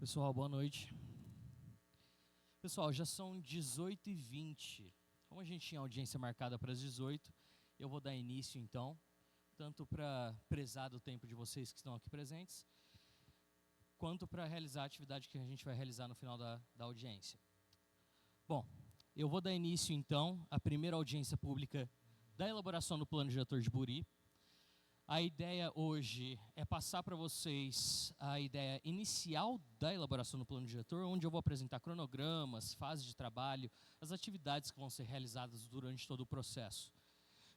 Pessoal, boa noite. Pessoal, já são 18h20. Como a gente tinha audiência marcada para as 18, eu vou dar início então, tanto para prezar do tempo de vocês que estão aqui presentes, quanto para realizar a atividade que a gente vai realizar no final da audiência. Bom, eu vou dar início então à primeira audiência pública da elaboração do Plano Diretor de Buri. A ideia hoje é passar para vocês a ideia inicial da elaboração do plano diretor, onde eu vou apresentar cronogramas, fases de trabalho, as atividades que vão ser realizadas durante todo o processo.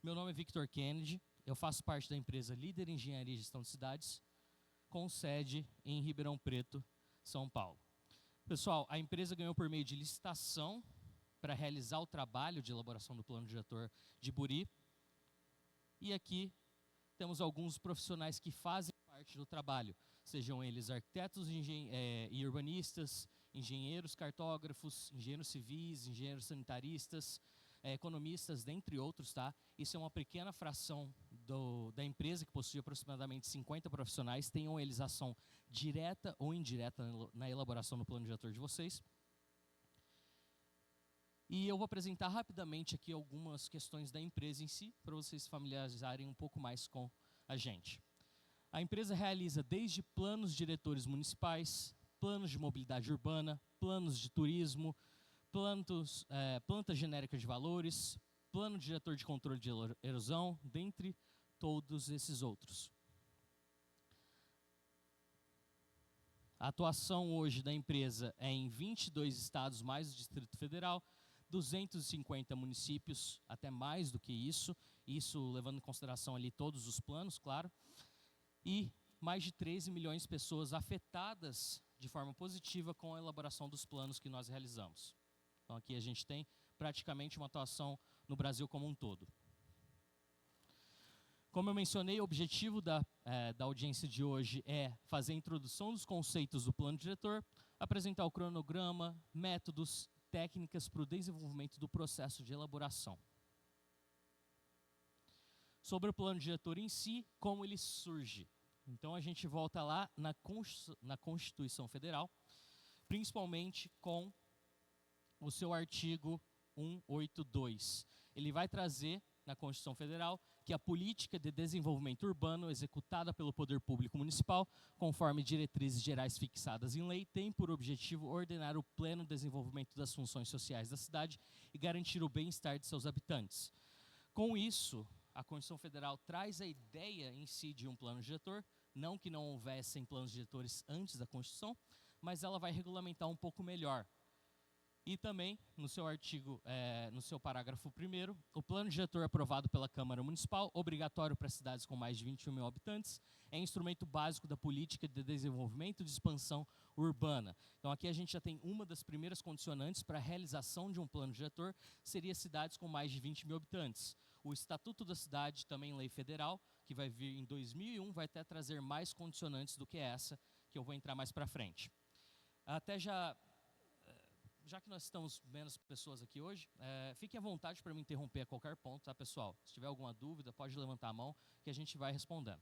Meu nome é Victor Kennedy, eu faço parte da empresa Líder Engenharia e Gestão de Cidades, com sede em Ribeirão Preto, São Paulo. Pessoal, a empresa ganhou por meio de licitação para realizar o trabalho de elaboração do plano diretor de Buri. E aqui temos alguns profissionais que fazem parte do trabalho, sejam eles arquitetos e urbanistas, engenheiros cartógrafos, engenheiros civis, engenheiros sanitaristas, economistas, dentre outros, tá? Isso é uma pequena fração da empresa, que possui aproximadamente 50 profissionais, tenham eles ação direta ou indireta na elaboração do plano diretor de vocês. E eu vou apresentar rapidamente aqui algumas questões da empresa em si, para vocês se familiarizarem um pouco mais com a gente. A empresa realiza desde planos diretores municipais, planos de mobilidade urbana, planos de turismo, planta genérica de valores, plano diretor de controle de erosão, dentre todos esses outros. A atuação hoje da empresa é em 22 estados mais o Distrito Federal, 250 municípios, até mais do que isso levando em consideração ali todos os planos, claro, e mais de 13 milhões de pessoas afetadas de forma positiva com a elaboração dos planos que nós realizamos. Então aqui a gente tem praticamente uma atuação no Brasil como um todo. Como eu mencionei, o objetivo da audiência de hoje é fazer a introdução dos conceitos do plano diretor, apresentar o cronograma, métodos, técnicas para o desenvolvimento do processo de elaboração. Sobre o plano diretor em si, como ele surge. Então a gente volta lá na Constituição Federal, principalmente com o seu artigo 182. Ele vai trazer na Constituição Federal que a política de desenvolvimento urbano executada pelo Poder Público Municipal, conforme diretrizes gerais fixadas em lei, tem por objetivo ordenar o pleno desenvolvimento das funções sociais da cidade e garantir o bem-estar de seus habitantes. Com isso, a Constituição Federal traz a ideia em si de um plano diretor, não que não houvessem planos diretores antes da Constituição, mas ela vai regulamentar um pouco melhor. E também, no seu artigo, no seu parágrafo 1º, o plano diretor aprovado pela Câmara Municipal, obrigatório para cidades com mais de 21 mil habitantes, é instrumento básico da política de desenvolvimento e de expansão urbana. Então aqui a gente já tem uma das primeiras condicionantes para a realização de um plano diretor, seria cidades com mais de 20 mil habitantes. O Estatuto da Cidade, também lei federal, que vai vir em 2001, vai até trazer mais condicionantes do que essa, que eu vou entrar mais para frente. Até já que nós estamos menos pessoas aqui hoje, fiquem à vontade para me interromper a qualquer ponto, tá, pessoal? Se tiver alguma dúvida, pode levantar a mão que a gente vai respondendo.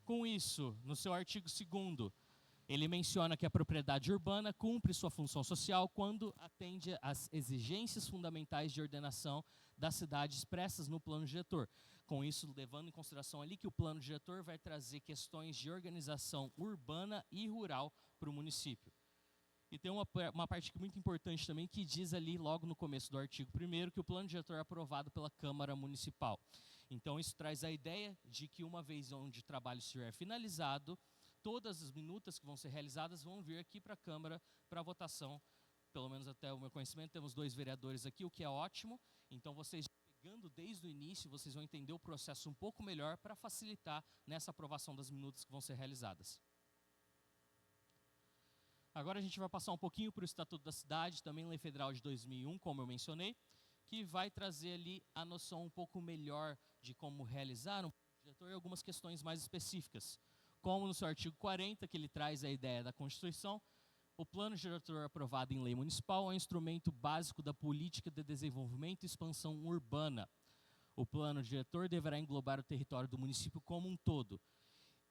Com isso, no seu artigo 2º, ele menciona que a propriedade urbana cumpre sua função social quando atende às exigências fundamentais de ordenação das cidades expressas no plano diretor. Com isso, levando em consideração ali que o plano diretor vai trazer questões de organização urbana e rural para o município. E tem uma parte muito importante também que diz ali logo no começo do artigo 1º que o plano diretor é aprovado pela Câmara Municipal. Então isso traz a ideia de que uma vez onde o trabalho estiver finalizado, todas as minutas que vão ser realizadas vão vir aqui para a Câmara para votação. Pelo menos até o meu conhecimento, temos 2 vereadores aqui, o que é ótimo. Então vocês pegando desde o início, vocês vão entender o processo um pouco melhor para facilitar nessa aprovação das minutas que vão ser realizadas. Agora a gente vai passar um pouquinho para o Estatuto da Cidade, também Lei Federal de 2001, como eu mencionei, que vai trazer ali a noção um pouco melhor de como realizar um plano diretor e algumas questões mais específicas. Como no seu artigo 40, que ele traz a ideia da Constituição, o plano diretor aprovado em lei municipal é um instrumento básico da política de desenvolvimento e expansão urbana. O plano diretor deverá englobar o território do município como um todo.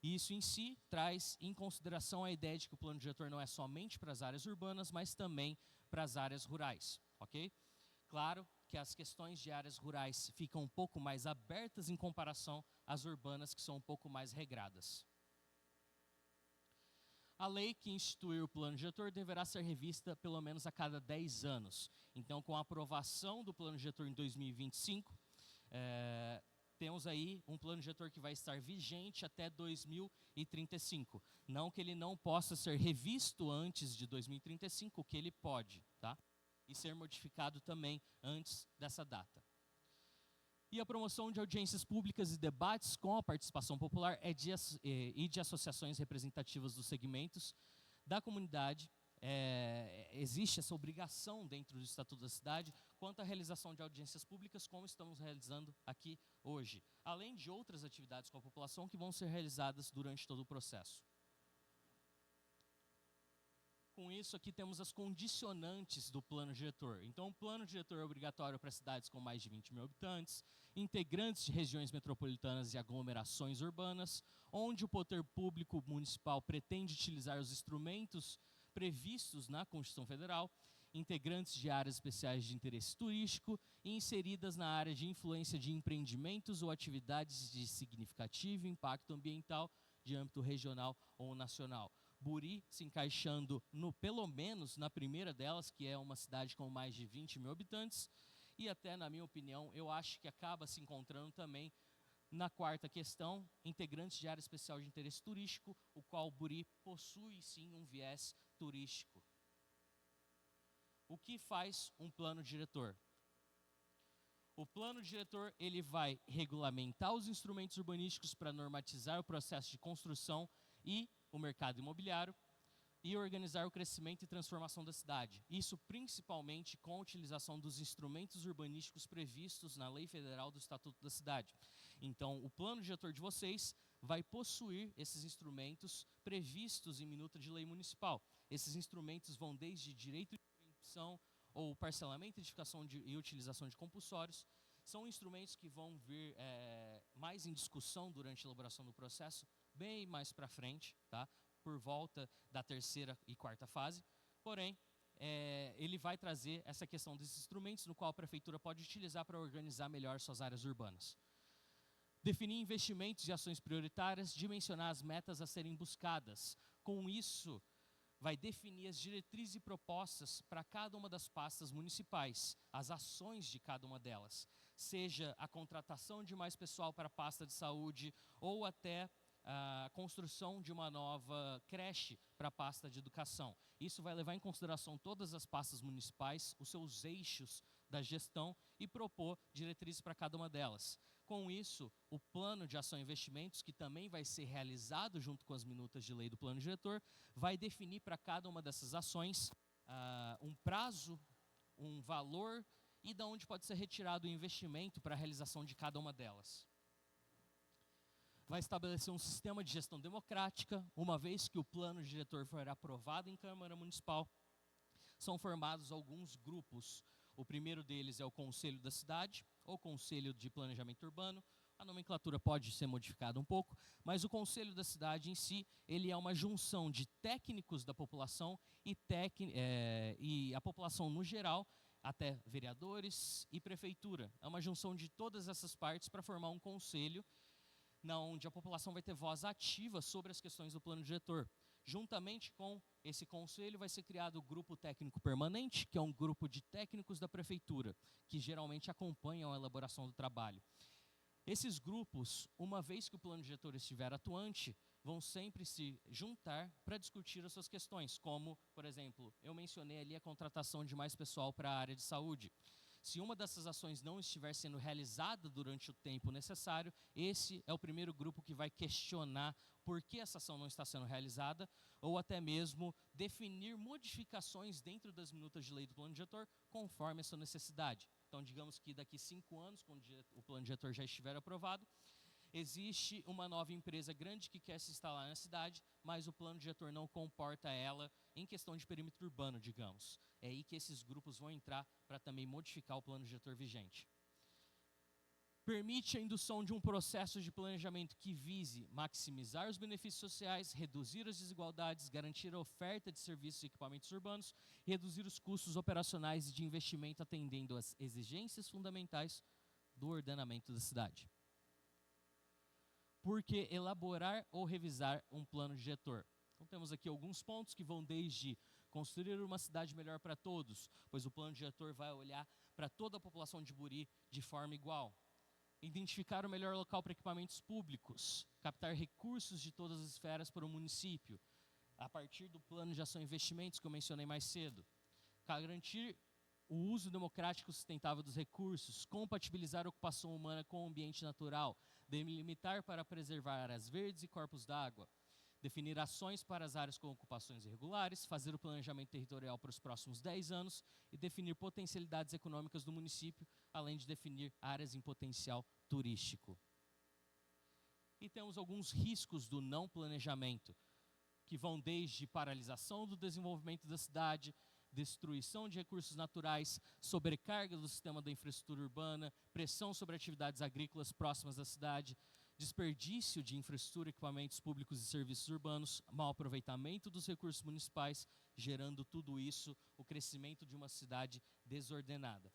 Isso em si traz em consideração a ideia de que o plano diretor não é somente para as áreas urbanas, mas também para as áreas rurais, ok? Claro que as questões de áreas rurais ficam um pouco mais abertas em comparação às urbanas, que são um pouco mais regradas. A lei que institui o plano diretor deverá ser revista pelo menos a cada 10 anos. Então, com a aprovação do plano diretor em 2025, temos aí um plano diretor que vai estar vigente até 2035. Não que ele não possa ser revisto antes de 2035, que ele pode, tá? E ser modificado também antes dessa data. E a promoção de audiências públicas e debates com a participação popular e de associações representativas dos segmentos da comunidade. Existe essa obrigação dentro do Estatuto da Cidade quanto à realização de audiências públicas, como estamos realizando aqui hoje, além de outras atividades com a população que vão ser realizadas durante todo o processo. Com isso, aqui temos as condicionantes do plano diretor. Então, o plano diretor é obrigatório para cidades com mais de 20 mil habitantes, integrantes de regiões metropolitanas e aglomerações urbanas, onde o poder público municipal pretende utilizar os instrumentos previstos na Constituição Federal, integrantes de áreas especiais de interesse turístico e inseridas na área de influência de empreendimentos ou atividades de significativo impacto ambiental de âmbito regional ou nacional. Buri se encaixando pelo menos na primeira delas, que é uma cidade com mais de 20 mil habitantes, e até, na minha opinião, eu acho que acaba se encontrando também na quarta questão, integrantes de área especial de interesse turístico, o qual Buri possui sim um viés turístico. O que faz um plano diretor? O plano diretor ele vai regulamentar os instrumentos urbanísticos para normatizar o processo de construção e o mercado imobiliário e organizar o crescimento e transformação da cidade. Isso principalmente com a utilização dos instrumentos urbanísticos previstos na Lei Federal do Estatuto da Cidade. Então, o plano diretor de vocês vai possuir esses instrumentos previstos em minuta de lei municipal. Esses instrumentos vão desde direito de preempção ou parcelamento, edificação e utilização de compulsórios. São instrumentos que vão vir mais em discussão durante a elaboração do processo, bem mais para frente, tá? Por volta da terceira e quarta fase. Porém, ele vai trazer essa questão desses instrumentos, no qual a prefeitura pode utilizar para organizar melhor suas áreas urbanas. Definir investimentos e ações prioritárias, dimensionar as metas a serem buscadas. Com isso, vai definir as diretrizes e propostas para cada uma das pastas municipais, as ações de cada uma delas, seja a contratação de mais pessoal para a pasta de saúde ou até a construção de uma nova creche para a pasta de educação. Isso vai levar em consideração todas as pastas municipais, os seus eixos da gestão e propor diretrizes para cada uma delas. Com isso, o plano de ação e investimentos, que também vai ser realizado junto com as minutas de lei do plano diretor, vai definir para cada uma dessas ações um prazo, um valor e de onde pode ser retirado o investimento para a realização de cada uma delas. Vai estabelecer um sistema de gestão democrática, uma vez que o plano diretor for aprovado em Câmara Municipal, são formados alguns grupos. O primeiro deles é o Conselho da Cidade, ou Conselho de Planejamento Urbano. A nomenclatura pode ser modificada um pouco, mas o Conselho da Cidade em si, ele é uma junção de técnicos da população e a população no geral, até vereadores e prefeitura. É uma junção de todas essas partes para formar um conselho, onde a população vai ter voz ativa sobre as questões do plano diretor. Juntamente com esse conselho vai ser criado o grupo técnico permanente, que é um grupo de técnicos da prefeitura, que geralmente acompanham a elaboração do trabalho. Esses grupos, uma vez que o plano diretor estiver atuante, vão sempre se juntar para discutir as suas questões, como, por exemplo, eu mencionei ali a contratação de mais pessoal para a área de saúde. Se uma dessas ações não estiver sendo realizada durante o tempo necessário, esse é o primeiro grupo que vai questionar por que essa ação não está sendo realizada, ou até mesmo definir modificações dentro das minutas de lei do plano diretor, conforme a sua necessidade. Então, digamos que daqui 5 anos, quando o plano diretor já estiver aprovado, existe uma nova empresa grande que quer se instalar na cidade, mas o plano diretor não comporta ela em questão de perímetro urbano, digamos. É aí que esses grupos vão entrar para também modificar o plano diretor vigente. Permite a indução de um processo de planejamento que vise maximizar os benefícios sociais, reduzir as desigualdades, garantir a oferta de serviços e equipamentos urbanos e reduzir os custos operacionais e de investimento atendendo às exigências fundamentais do ordenamento da cidade. Por que elaborar ou revisar um plano diretor? Então temos aqui alguns pontos que vão desde construir uma cidade melhor para todos, pois o plano diretor vai olhar para toda a população de Buri de forma igual. Identificar o melhor local para equipamentos públicos, captar recursos de todas as esferas para o município, a partir do plano de ação e investimentos que eu mencionei mais cedo. Garantir o uso democrático e sustentável dos recursos, compatibilizar a ocupação humana com o ambiente natural, delimitar para preservar áreas verdes e corpos d'água, definir ações para as áreas com ocupações irregulares, fazer o planejamento territorial para os próximos 10 anos e definir potencialidades econômicas do município, além de definir áreas em potencial turístico. E temos alguns riscos do não planejamento, que vão desde paralisação do desenvolvimento da cidade, destruição de recursos naturais, sobrecarga do sistema da infraestrutura urbana, pressão sobre atividades agrícolas próximas da cidade, desperdício de infraestrutura, equipamentos públicos e serviços urbanos, mau aproveitamento dos recursos municipais, gerando tudo isso, o crescimento de uma cidade desordenada.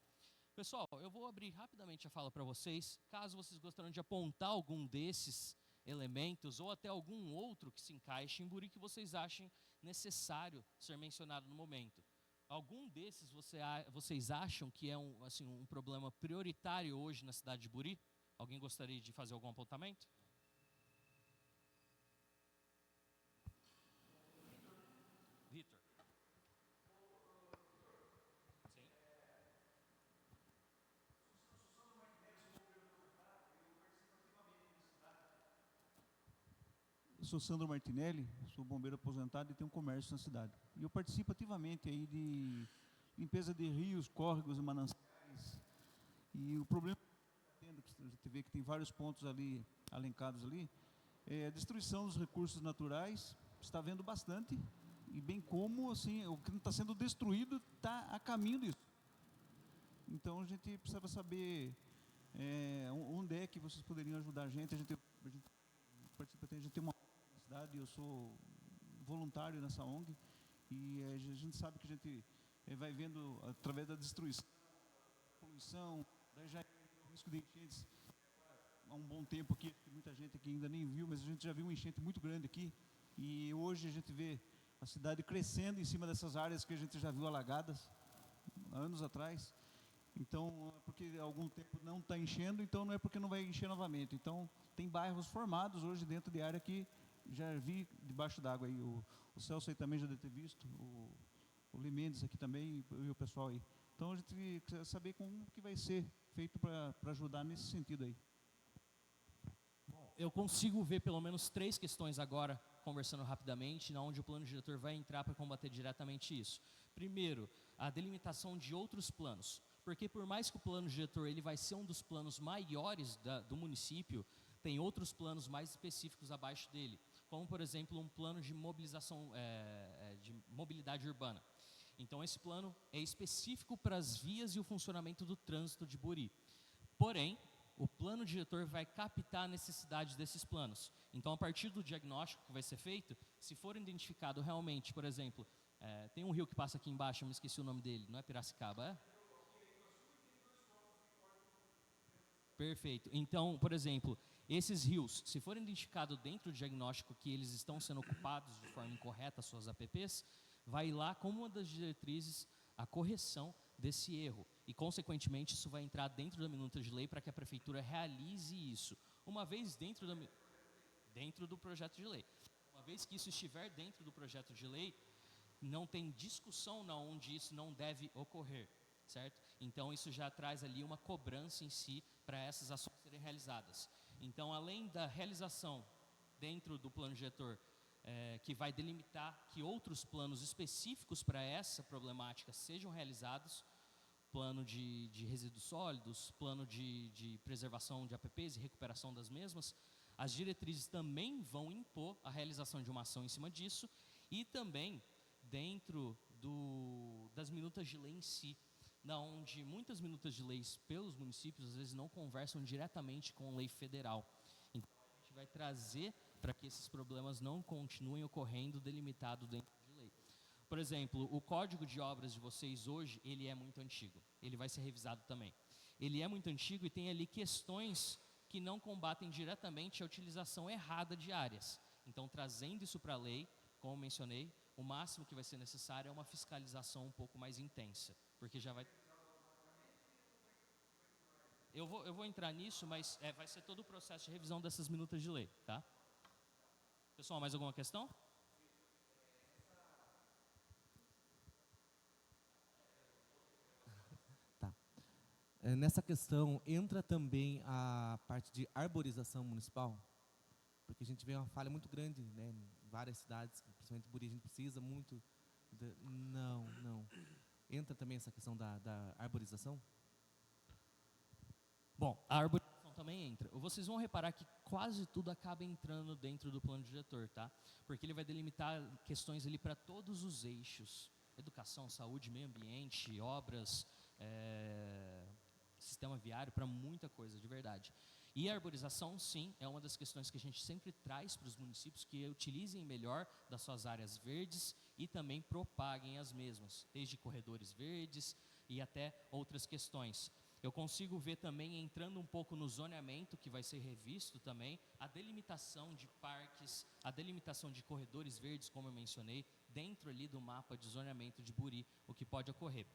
Pessoal, eu vou abrir rapidamente a fala para vocês, caso vocês gostariam de apontar algum desses elementos ou até algum outro que se encaixe em Buri que vocês achem necessário ser mencionado no momento. Algum desses vocês acham que é um problema prioritário hoje na cidade de Buri? Alguém gostaria de fazer algum apontamento? Vitor. Sim. Eu sou Sandro Martinelli, sou bombeiro aposentado e tenho um comércio na cidade. E eu participo ativamente aí de limpeza de rios, córregos e mananciais. E o problema que a gente vê que tem vários pontos ali, alencados ali, é a destruição dos recursos naturais, está havendo bastante, e bem como assim, o que não está sendo destruído está a caminho disso. Então a gente precisava saber onde é que vocês poderiam ajudar a gente participa, a gente tem uma cidade, eu sou voluntário nessa ONG, e a gente sabe que a gente vai vendo através da destruição, poluição, daí já o risco de enchentes há um bom tempo aqui, muita gente aqui ainda nem viu, mas a gente já viu uma enchente muito grande aqui, e hoje a gente vê a cidade crescendo em cima dessas áreas que a gente já viu alagadas anos atrás. Então, porque há algum tempo não está enchendo, então não é porque não vai encher novamente. Então, tem bairros formados hoje dentro de área que já vi debaixo d'água aí. O Celso aí também já deve ter visto, o Limendes aqui também e o pessoal aí. Então, a gente quer saber como que vai ser feito para ajudar nesse sentido aí. Bom, eu consigo ver pelo menos 3 questões agora, conversando rapidamente, onde o plano diretor vai entrar para combater diretamente isso. Primeiro, a delimitação de outros planos. Porque por mais que o plano diretor ele vai ser um dos planos maiores do município, tem outros planos mais específicos abaixo dele, como por exemplo um plano de mobilização, de mobilidade urbana. Então esse plano é específico para as vias e o funcionamento do trânsito de Buri. Porém, o plano diretor vai captar a necessidade desses planos. Então a partir do diagnóstico que vai ser feito, se for identificado realmente, por exemplo, tem um rio que passa aqui embaixo, eu me esqueci o nome dele, não é Piracicaba, é? Perfeito. Então, por exemplo, esses rios, se forem identificados dentro do diagnóstico que eles estão sendo ocupados de forma incorreta, suas APPs, vai lá como uma das diretrizes a correção desse erro. E, consequentemente, isso vai entrar dentro da minuta de lei para que a prefeitura realize isso. Uma vez dentro do projeto de lei. Uma vez que isso estiver dentro do projeto de lei, não tem discussão onde isso não deve ocorrer. Certo? Então isso já traz ali uma cobrança em si para essas ações serem realizadas. Então, além da realização dentro do plano diretor, que vai delimitar que outros planos específicos para essa problemática sejam realizados, plano de resíduos sólidos, plano de preservação de APPs e recuperação das mesmas, as diretrizes também vão impor a realização de uma ação em cima disso, e também dentro das minutas de lei em si, onde muitas minutas de leis pelos municípios às vezes não conversam diretamente com lei federal. Então a gente vai trazer para que esses problemas não continuem ocorrendo delimitado dentro de lei. Por exemplo, o código de obras de vocês hoje, ele é muito antigo. Ele vai ser revisado também. Ele é muito antigo e tem ali questões que não combatem diretamente a utilização errada de áreas. Então, trazendo isso para a lei, como mencionei, o máximo que vai ser necessário é uma fiscalização um pouco mais intensa, porque já vai... Eu vou entrar nisso, mas vai ser todo o processo de revisão dessas minutas de lei, tá? Pessoal, mais alguma questão? Tá. Nessa questão, entra também a parte de arborização municipal? Porque a gente vê uma falha muito grande, né, em várias cidades, principalmente Buri, a gente precisa muito... Não. Entra também essa questão da arborização? Bom, a arborização também entra. Vocês vão reparar que quase tudo acaba entrando dentro do plano diretor, tá? Porque ele vai delimitar questões ali para todos os eixos. Educação, saúde, meio ambiente, obras, sistema viário, para muita coisa, de verdade. E a arborização, sim, é uma das questões que a gente sempre traz para os municípios, que utilizem melhor das suas áreas verdes e também propaguem as mesmas, desde corredores verdes e até outras questões. Eu consigo ver também, entrando um pouco no zoneamento, que vai ser revisto também, a delimitação de parques, a delimitação de corredores verdes, como eu mencionei, dentro ali do mapa de zoneamento de Buri, o que pode ocorrer.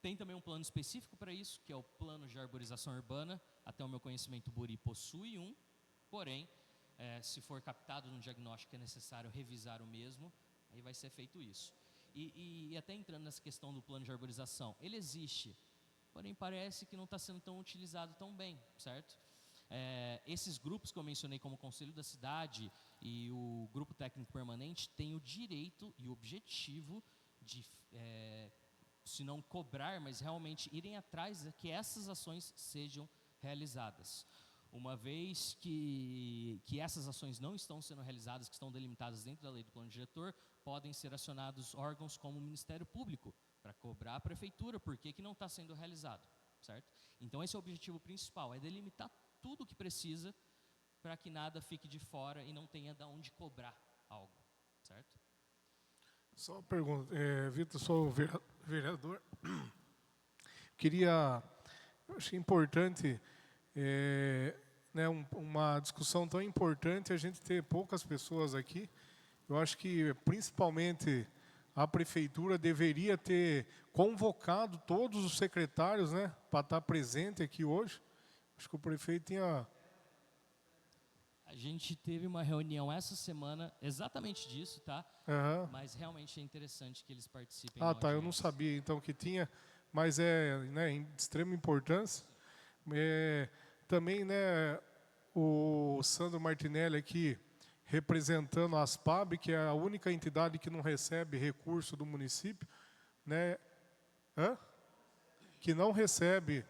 Tem também um plano específico para isso, que é o plano de arborização urbana. Até o meu conhecimento, Buri possui um, porém, se for captado no diagnóstico, é necessário revisar o mesmo, aí vai ser feito isso. E até entrando nessa questão do plano de arborização, ele existe, porém parece que não está sendo tão utilizado tão bem, certo? Esses grupos que eu mencionei como Conselho da Cidade e o Grupo Técnico Permanente têm o direito e o objetivo de, se não cobrar, mas realmente irem atrás de que essas ações sejam realizadas. Uma vez que essas ações não estão sendo realizadas, que estão delimitadas dentro da lei do plano diretor, podem ser acionados órgãos como o Ministério Público para cobrar a prefeitura por que não está sendo realizado, certo? Então esse é o objetivo principal, é delimitar tudo o que precisa para que nada fique de fora e não tenha de onde cobrar algo, certo? Só uma pergunta, Vitor, sou vereador. Eu achei importante, né, uma discussão tão importante, a gente ter poucas pessoas aqui. Eu acho que, principalmente, a prefeitura deveria ter convocado todos os secretários, né, para estar presente aqui hoje. Acho que o prefeito tinha... A gente teve uma reunião essa semana exatamente disso, tá? Uhum. Mas realmente é interessante que eles participem. Ah, tá, eu não sabia então que tinha, mas né, de extrema importância. Também, né, o Sandro Martinelli aqui, representando a ASPAB, que é a única entidade que não recebe recurso do município, né? Que não recebe,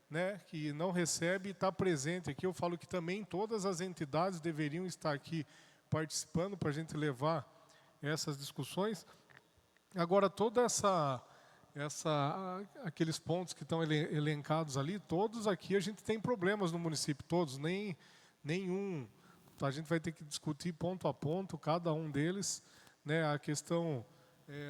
né? Que não recebe e está presente aqui. Eu falo que também todas as entidades deveriam estar aqui participando para a gente levar essas discussões. Agora, toda aqueles pontos que estão elencados ali, todos aqui a gente tem problemas no município, todos, nenhum. A gente vai ter que discutir ponto a ponto, cada um deles, né? A questão,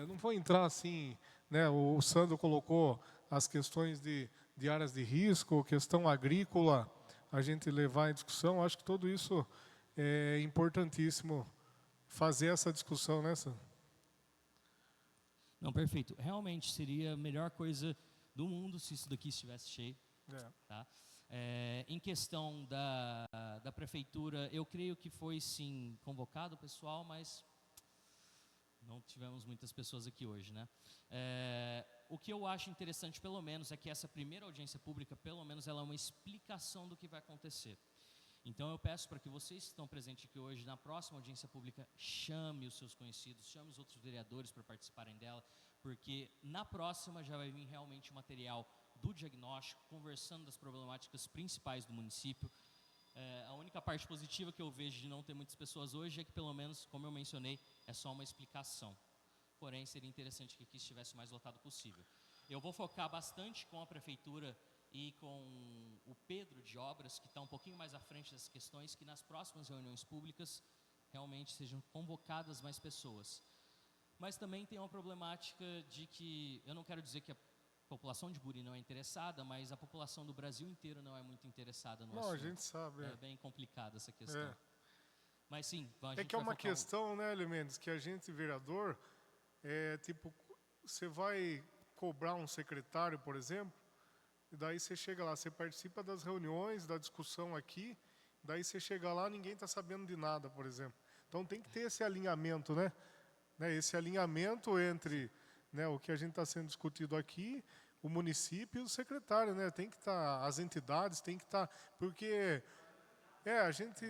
não vou entrar assim, né? O Sandro colocou as questões de áreas de risco, questão agrícola, a gente levar em discussão. Acho que tudo isso é importantíssimo fazer essa discussão, né, Sandro? Não, perfeito. Realmente seria a melhor coisa do mundo se isso daqui estivesse cheio. Tá? Em questão da prefeitura, eu creio que foi sim convocado o pessoal, mas não tivemos muitas pessoas aqui hoje, né? O que eu acho interessante, pelo menos, é que essa primeira audiência pública, pelo menos, ela é uma explicação do que vai acontecer. Então, eu peço para que vocês que estão presentes aqui hoje, na próxima audiência pública, chame os seus conhecidos, chame os outros vereadores para participarem dela, porque na próxima já vai vir realmente o material do diagnóstico, conversando das problemáticas principais do município. A única parte positiva que eu vejo de não ter muitas pessoas hoje é que, pelo menos, como eu mencionei, é só uma explicação. Porém, seria interessante que aqui estivesse o mais lotado possível. Eu vou focar bastante com a prefeitura e com o Pedro de Obras, que está um pouquinho mais à frente dessas questões, que nas próximas reuniões públicas realmente sejam convocadas mais pessoas. Mas também tem uma problemática de que, eu não quero dizer que a população de Buri não é interessada, mas a população do Brasil inteiro não é muito interessada no Não, assunto. a gente sabe. É bem complicada essa questão. É. Mas sim, a É gente que é vai uma focar questão, né, Elementos, que a gente, vereador, tipo, você vai cobrar um secretário, por exemplo, e daí você chega lá, você participa das reuniões, da discussão aqui, daí você chega lá, ninguém está sabendo de nada, por exemplo. Então tem que ter esse alinhamento, né? Esse alinhamento entre, né, o que a gente está sendo discutido aqui, o município e o secretário, né? Tem que estar, as entidades tem que estar, porque a gente,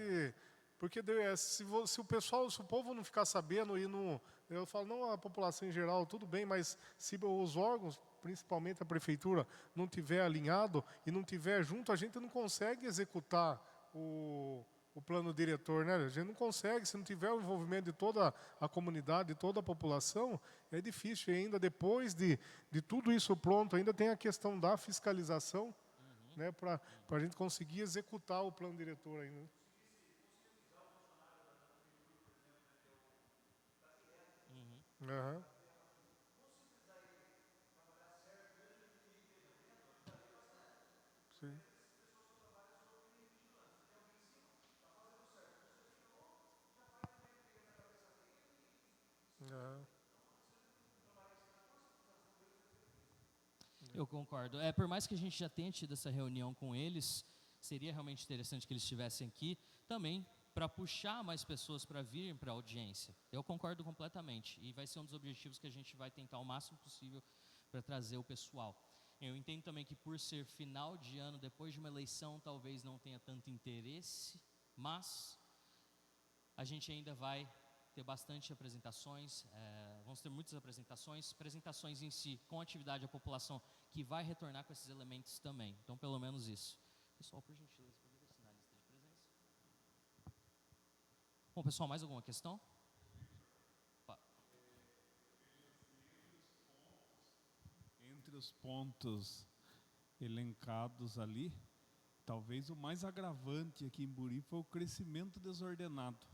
porque se o pessoal, se o povo não ficar sabendo e não, eu falo não a população em geral, tudo bem, mas se os órgãos, principalmente a prefeitura, não tiver alinhado e não tiver junto, a gente não consegue executar o plano diretor, né? A gente não consegue, se não tiver o envolvimento de toda a comunidade, de toda a população, é difícil. E ainda depois de tudo isso pronto, ainda tem a questão da fiscalização, né? Para a gente conseguir executar o plano diretor ainda. Aham. Sim. Aham. Eu concordo. Por mais que a gente já tenha tido essa reunião com eles, seria realmente interessante que eles estivessem aqui também para puxar mais pessoas para virem para a audiência. Eu concordo completamente. E vai ser um dos objetivos que a gente vai tentar o máximo possível para trazer o pessoal. Eu entendo também que por ser final de ano, depois de uma eleição, talvez não tenha tanto interesse, mas a gente ainda vai ter bastante apresentações, vamos ter muitas apresentações em si, com atividade à população, que vai retornar com esses elementos também. Então, pelo menos isso. Pessoal, por gentileza, poderia assinar a lista de presença? Bom, pessoal, mais alguma questão? Entre os pontos elencados ali, talvez o mais agravante aqui em Buri foi o crescimento desordenado.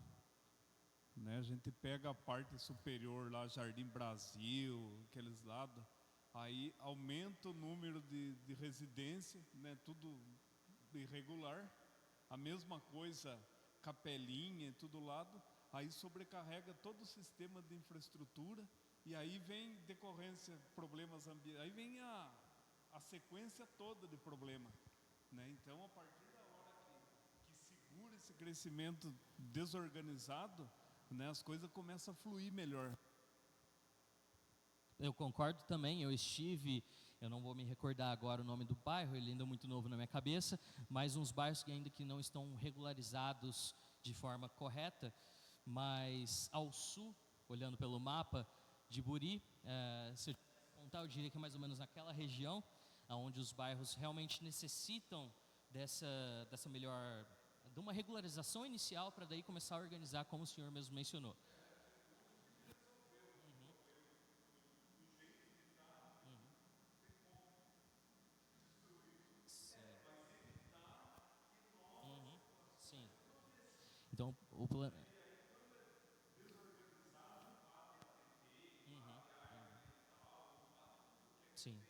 Né? A gente pega a parte superior lá, Jardim Brasil, aqueles lados, aí aumenta o número de residência, né? Tudo irregular. A mesma coisa, Capelinha, tudo lado, aí sobrecarrega todo o sistema de infraestrutura e aí vem decorrência, problemas ambientais, aí vem a sequência toda de problema. Né? Então, a partir da hora que segura esse crescimento desorganizado, né, as coisas começam a fluir melhor. Eu concordo também, eu não vou me recordar agora o nome do bairro, ele ainda é muito novo na minha cabeça, mas uns bairros que ainda que não estão regularizados de forma correta, mas ao sul, olhando pelo mapa de Buri, se eu contar, eu diria que é mais ou menos naquela região, onde os bairros realmente necessitam dessa melhor, de uma regularização inicial para daí começar a organizar, como o senhor mesmo mencionou. Sim. Então, o plano. Sim.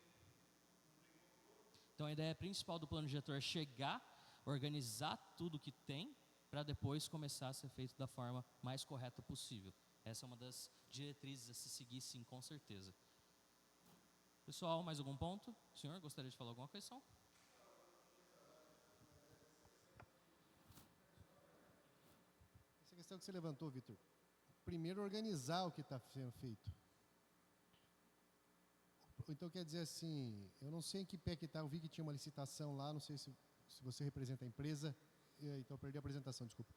Então, a ideia principal do plano diretor é chegar, organizar tudo que tem, para depois começar a ser feito da forma mais correta possível. Essa é uma das diretrizes a se seguir, sim, com certeza. Pessoal, mais algum ponto? O senhor gostaria de falar alguma questão? Essa questão que você levantou, Vitor. Primeiro, organizar o que está sendo feito. Então, quer dizer assim, eu não sei em que pé que está, eu vi que tinha uma licitação lá, não sei se você representa a empresa, então eu perdi a apresentação, desculpa.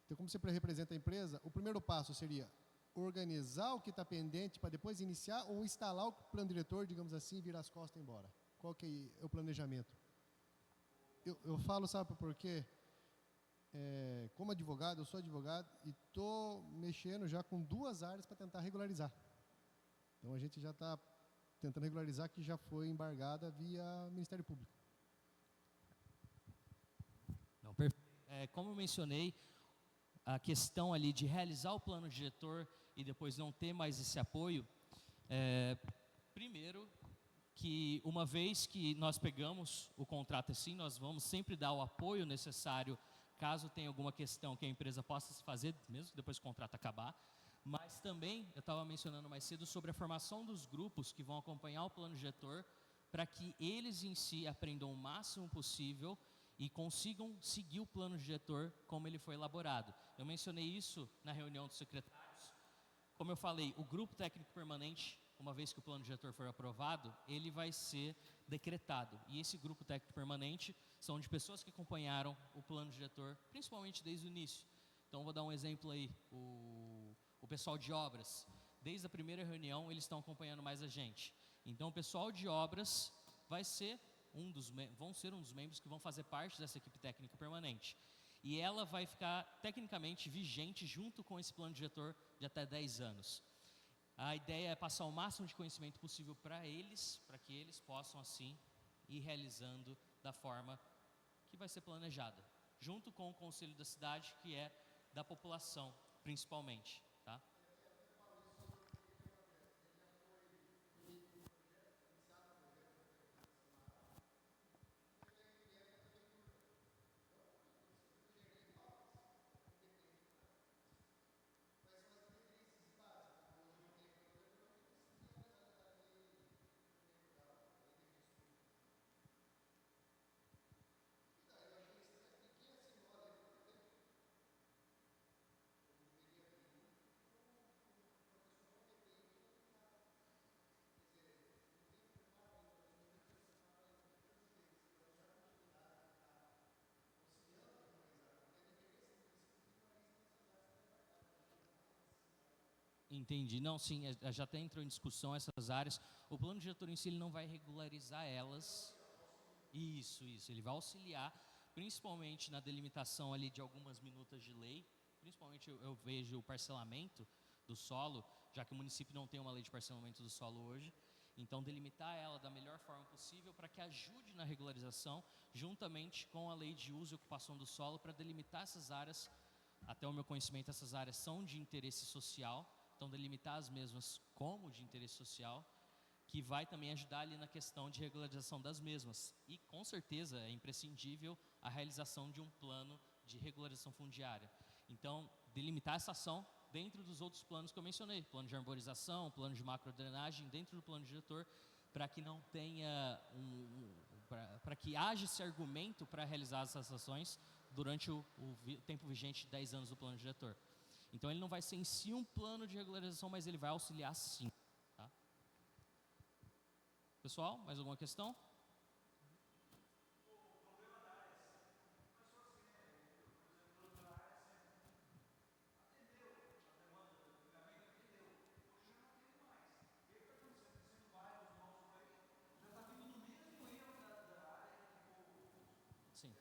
Então, como você representa a empresa, o primeiro passo seria organizar o que está pendente para depois iniciar ou instalar o plano diretor, digamos assim, e virar as costas e ir embora. Qual que é o planejamento? Eu falo, sabe por quê? Como advogado, eu sou advogado e estou mexendo já com 2 áreas para tentar regularizar. Então, a gente já está tentando regularizar, que já foi embargada via Ministério Público. Não, como eu mencionei, a questão ali de realizar o plano diretor e depois não ter mais esse apoio, primeiro, que uma vez que nós pegamos o contrato assim, nós vamos sempre dar o apoio necessário caso tenha alguma questão que a empresa possa se fazer, mesmo depois que o contrato acabar. Mas também, eu estava mencionando mais cedo sobre a formação dos grupos que vão acompanhar o plano diretor, para que eles em si aprendam o máximo possível e consigam seguir o plano diretor como ele foi elaborado. Eu mencionei isso na reunião dos secretários. Como eu falei, o grupo técnico permanente, uma vez que o plano diretor for aprovado, ele vai ser decretado. E esse grupo técnico permanente são de pessoas que acompanharam o plano diretor, principalmente desde o início. Então, vou dar um exemplo aí, o pessoal de obras. Desde a primeira reunião, eles estão acompanhando mais a gente. Então, o pessoal de obras vão ser um dos membros que vão fazer parte dessa equipe técnica permanente. E ela vai ficar, tecnicamente, vigente junto com esse plano diretor de até 10 anos. A ideia é passar o máximo de conhecimento possível para eles, para que eles possam, assim, ir realizando da forma que vai ser planejada, junto com o Conselho da Cidade, que é da população, principalmente, tá? Entendi. Não, sim, já até entrou em discussão essas áreas. O plano diretor em si, ele não vai regularizar elas. Isso. Ele vai auxiliar, principalmente na delimitação ali de algumas minutas de lei. Principalmente eu vejo o parcelamento do solo, já que o município não tem uma lei de parcelamento do solo hoje. Então, delimitar ela da melhor forma possível para que ajude na regularização, juntamente com a lei de uso e ocupação do solo, para delimitar essas áreas. Até o meu conhecimento, essas áreas são de interesse social. Então, delimitar as mesmas como de interesse social, que vai também ajudar ali na questão de regularização das mesmas. E, com certeza, é imprescindível a realização de um plano de regularização fundiária. Então, delimitar essa ação dentro dos outros planos que eu mencionei, plano de arborização, plano de macrodrenagem, dentro do plano diretor, para que não tenha para que haja esse argumento para realizar essas ações durante o tempo vigente de 10 anos do plano diretor. Então, ele não vai ser em si um plano de regularização, mas ele vai auxiliar sim. Tá? Pessoal, mais alguma questão? Sim.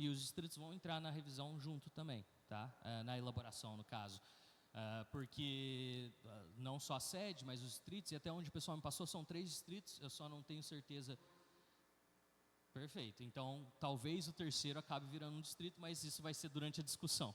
E os distritos vão entrar na revisão junto também, tá? Na elaboração, no caso. Porque não só a sede, mas os distritos, e até onde o pessoal me passou, são 3 distritos, eu só não tenho certeza. Perfeito. Então, talvez o terceiro acabe virando um distrito, mas isso vai ser durante a discussão.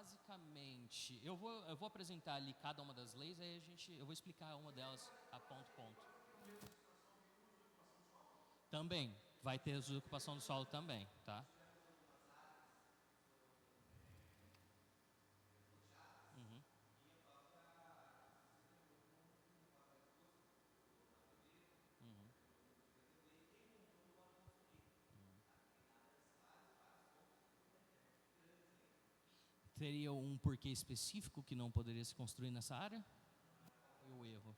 basicamente, eu vou apresentar ali cada uma das leis, aí eu vou explicar uma delas a ponto. Também, vai ter uso de ocupação do solo também, tá? Uhum. Uhum. Teria um porquê específico que não poderia se construir nessa área? Ou o erro?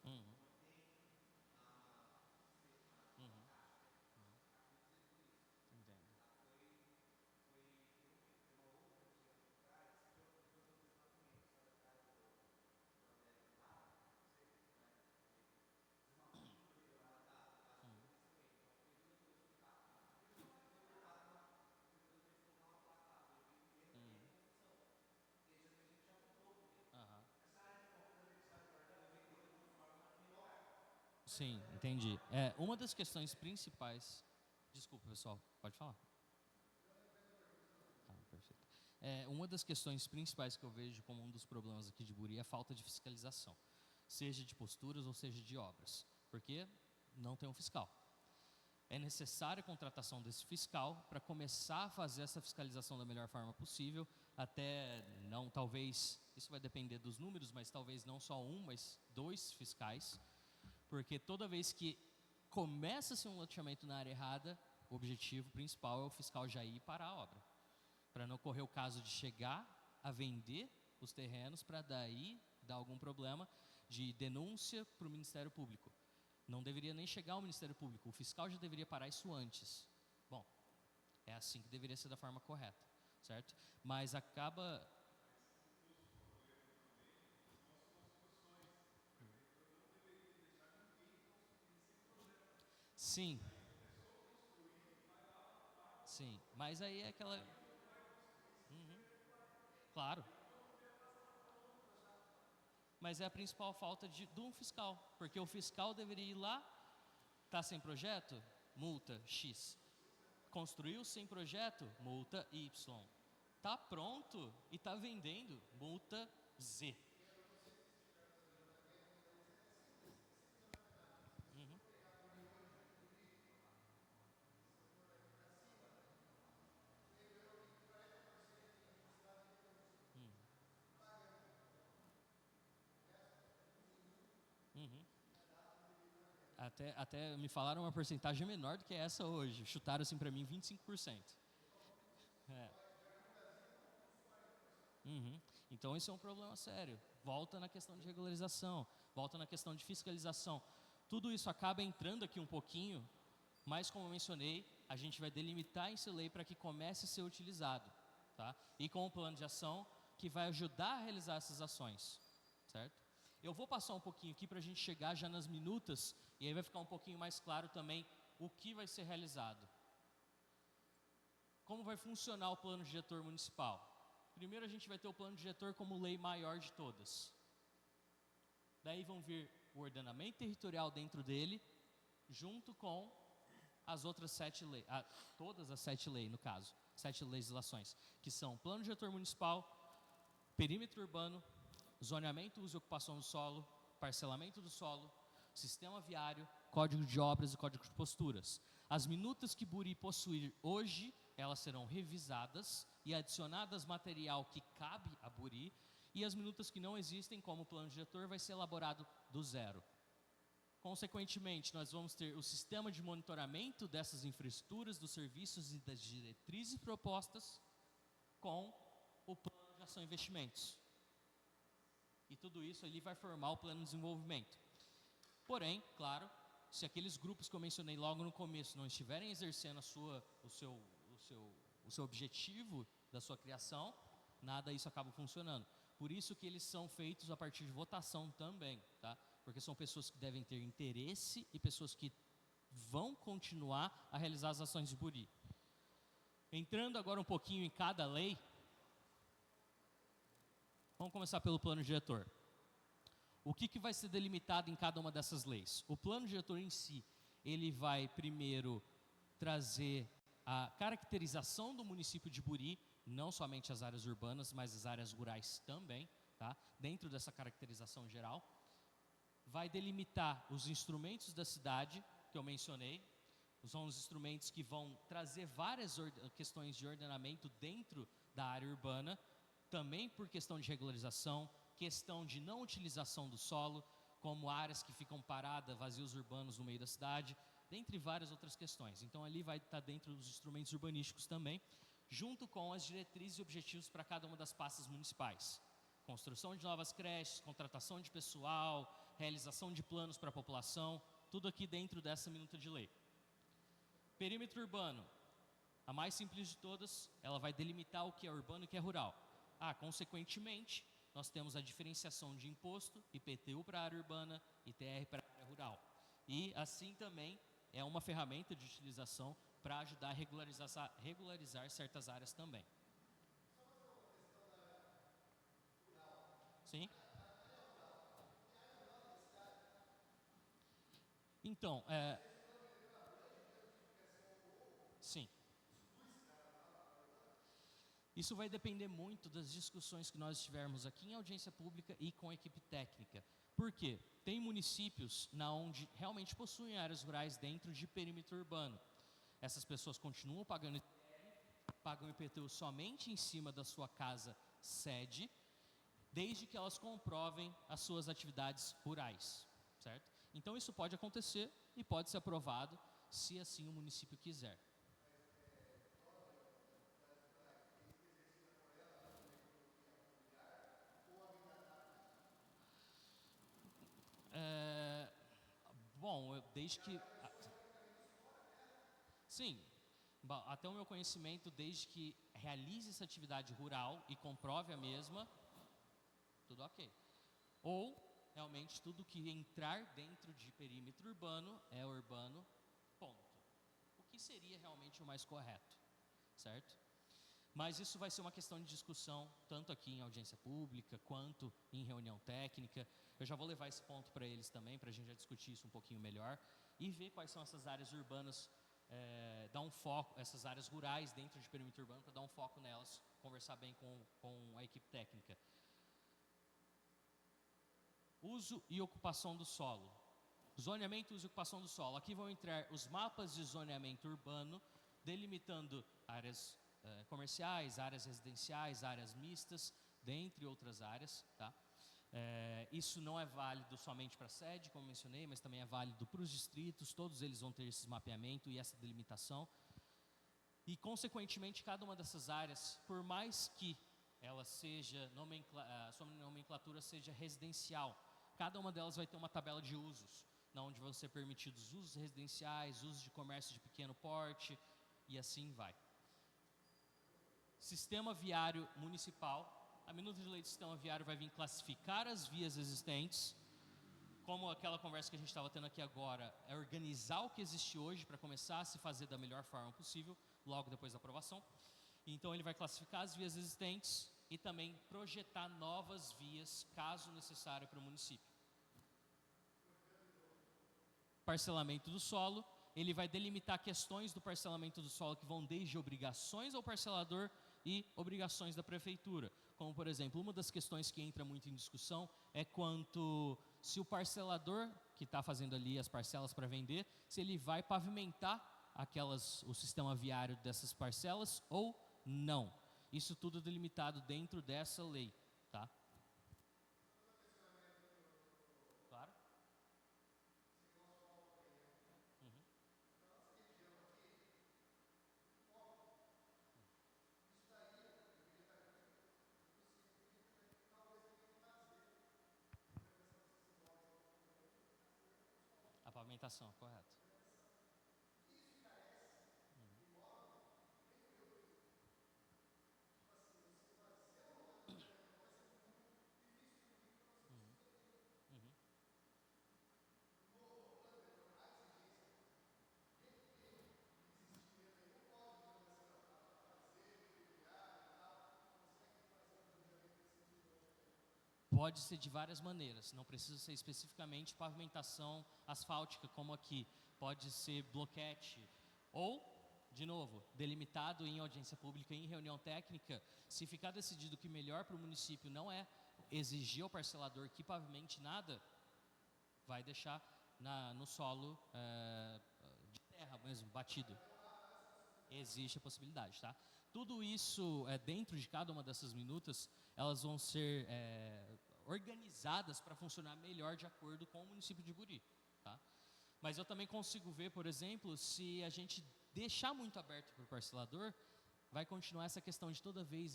Uhum. Uhum. Entendo. Uhum. Aham. Sim, entendi. Uma das questões principais. Desculpa, pessoal, pode falar. Ah, perfeito. Uma das questões principais que eu vejo como um dos problemas aqui de Buri é a falta de fiscalização, seja de posturas ou seja de obras, porque não tem um fiscal. É necessária a contratação desse fiscal para começar a fazer essa fiscalização da melhor forma possível, até não, talvez, isso vai depender dos números, mas talvez não só um, mas 2 fiscais, porque toda vez que começa-se um loteamento na área errada, o objetivo principal é o fiscal já ir parar a obra, para não correr o caso de chegar a vender os terrenos para daí dar algum problema de denúncia para o Ministério Público. Não deveria nem chegar ao Ministério Público, o fiscal já deveria parar isso antes. Bom, é assim que deveria ser da forma correta, certo? Mas acaba... Sim. Sim, mas aí é aquela... Uhum, claro. Mas é a principal falta de um fiscal, porque o fiscal deveria ir lá, tá sem projeto, multa X. Construiu sem projeto, multa Y. Tá pronto e tá vendendo, multa Z. Uhum, uhum, uhum. Até me falaram uma porcentagem menor do que essa hoje. Chutaram assim para mim 25%. É. Uhum. Então isso é um problema sério. Volta na questão de regularização, volta na questão de fiscalização. Tudo isso acaba entrando aqui um pouquinho, mas como eu mencionei, a gente vai delimitar esse lei para que comece a ser utilizado, tá? E com o plano de ação que vai ajudar a realizar essas ações, certo? Eu vou passar um pouquinho aqui para a gente chegar já nas minutas e aí vai ficar um pouquinho mais claro também o que vai ser realizado. Como vai funcionar o plano diretor municipal? Primeiro a gente vai ter o plano diretor como lei maior de todas. Daí vão vir o ordenamento territorial dentro dele, junto com as outras 7 leis, todas as 7 leis no caso, 7 legislações, que são plano diretor municipal, perímetro urbano, zoneamento, uso e ocupação do solo, parcelamento do solo, sistema viário, código de obras e código de posturas. As minutas que Buri possuir hoje, elas serão revisadas e adicionadas material que cabe a Buri, e as minutas que não existem, como plano diretor, vai ser elaborado do zero. Consequentemente, nós vamos ter o sistema de monitoramento dessas infraestruturas, dos serviços e das diretrizes propostas com o plano de ação e investimentos. E tudo isso ali vai formar o plano de desenvolvimento. Porém, claro, se aqueles grupos que eu mencionei logo no começo não estiverem exercendo o seu objetivo da sua criação, nada disso acaba funcionando. Por isso que eles são feitos a partir de votação também, tá? Porque são pessoas que devem ter interesse e pessoas que vão continuar a realizar as ações de Buri. Entrando agora um pouquinho em cada lei, vamos começar pelo plano diretor. O que vai ser delimitado em cada uma dessas leis? O plano diretor em si, ele vai primeiro trazer a caracterização do município de Buri, não somente as áreas urbanas, mas as áreas rurais também, tá? Dentro dessa caracterização geral. Vai delimitar os instrumentos da cidade, que eu mencionei, são os instrumentos que vão trazer várias questões de ordenamento dentro da área urbana, também por questão de regularização, questão de não utilização do solo, como áreas que ficam paradas, vazios urbanos no meio da cidade, dentre várias outras questões. Então ali vai estar dentro dos instrumentos urbanísticos também, junto com as diretrizes e objetivos para cada uma das pastas municipais. Construção de novas creches, contratação de pessoal, realização de planos para a população, tudo aqui dentro dessa minuta de lei. Perímetro urbano, a mais simples de todas, ela vai delimitar o que é urbano e o que é rural. Consequentemente, nós temos a diferenciação de imposto, IPTU para a área urbana, ITR para a área rural. E assim também é uma ferramenta de utilização para ajudar a regularizar certas áreas também. Sim? Então, sim. Isso vai depender muito das discussões que nós tivermos aqui em audiência pública e com a equipe técnica. Por quê? Tem municípios onde realmente possuem áreas rurais dentro de perímetro urbano. Essas pessoas continuam pagam IPTU somente em cima da sua casa sede, desde que elas comprovem as suas atividades rurais, certo? Então isso pode acontecer e pode ser aprovado se assim o município quiser. Bom, desde que... Sim, até o meu conhecimento, desde que realize essa atividade rural e comprove a mesma, tudo ok. Ou, realmente, tudo que entrar dentro de perímetro urbano é urbano, ponto. O que seria realmente o mais correto, certo? Mas isso vai ser uma questão de discussão, tanto aqui em audiência pública, quanto em reunião técnica. Eu já vou levar esse ponto para eles também, para a gente já discutir isso um pouquinho melhor, e ver quais são essas áreas urbanas, dar um foco, essas áreas rurais dentro de perímetro urbano, para dar um foco nelas, conversar bem com a equipe técnica. Uso e ocupação do solo. Zoneamento, uso e ocupação do solo. Aqui vão entrar os mapas de zoneamento urbano, delimitando áreas comerciais, áreas residenciais, áreas mistas, dentre outras áreas, tá? Isso não é válido somente para a sede, como mencionei, mas também é válido para os distritos, todos eles vão ter esse mapeamento e essa delimitação. E, consequentemente, cada uma dessas áreas, por mais que ela seja, sua nomenclatura seja residencial, cada uma delas vai ter uma tabela de usos, onde vão ser permitidos usos residenciais, usos de comércio de pequeno porte, e assim vai. Sistema viário municipal. A minuta de lei do sistema viário vai vir classificar as vias existentes, como aquela conversa que a gente estava tendo aqui agora, é organizar o que existe hoje para começar a se fazer da melhor forma possível, logo depois da aprovação. Então ele vai classificar as vias existentes e também projetar novas vias, caso necessário, para o município. Parcelamento do solo. Ele vai delimitar questões do parcelamento do solo que vão desde obrigações ao parcelador e obrigações da prefeitura. Como, por exemplo, uma das questões que entra muito em discussão é quanto se o parcelador que está fazendo ali as parcelas para vender, se ele vai pavimentar o sistema viário dessas parcelas ou não. Isso tudo delimitado dentro dessa lei, tá? Claro. A pavimentação, correto. pode ser de várias maneiras, não precisa ser especificamente pavimentação asfáltica, como aqui. Pode ser bloquete, ou, de novo, delimitado em audiência pública, em reunião técnica. Se ficar decidido que melhor para o município não é exigir ao parcelador que pavimente nada, vai deixar no solo de terra mesmo, batido. Existe a possibilidade, tá? Tudo isso, dentro de cada uma dessas minutas, elas vão ser organizadas para funcionar melhor de acordo com o município de Buri, tá? Mas eu também consigo ver, por exemplo, se a gente deixar muito aberto para o parcelador, vai continuar essa questão de toda vez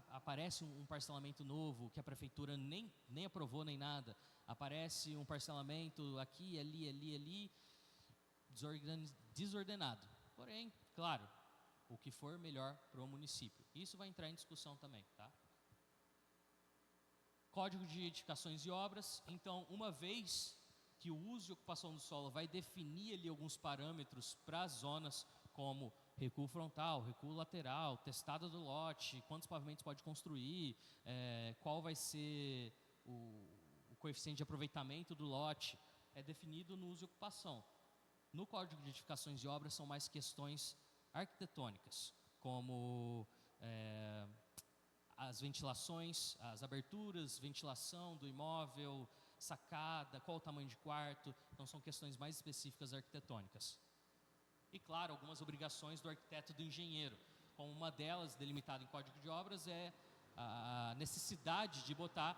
aparece um parcelamento novo que a prefeitura nem aprovou nem nada, aparece um parcelamento aqui, ali, desordenado. Porém, claro, o que for melhor para o município. Isso vai entrar em discussão também, tá? Código de edificações e obras. Então, uma vez que o uso e ocupação do solo vai definir ali alguns parâmetros para as zonas, como recuo frontal, recuo lateral, testada do lote, quantos pavimentos pode construir, qual vai ser o coeficiente de aproveitamento do lote, é definido no uso e ocupação. No Código de Edificações e Obras são mais questões arquitetônicas, como as ventilações, as aberturas, ventilação do imóvel, sacada, qual o tamanho de quarto. Então são questões mais específicas arquitetônicas. E claro, algumas obrigações do arquiteto e do engenheiro, como uma delas, delimitada em Código de Obras, é a necessidade de botar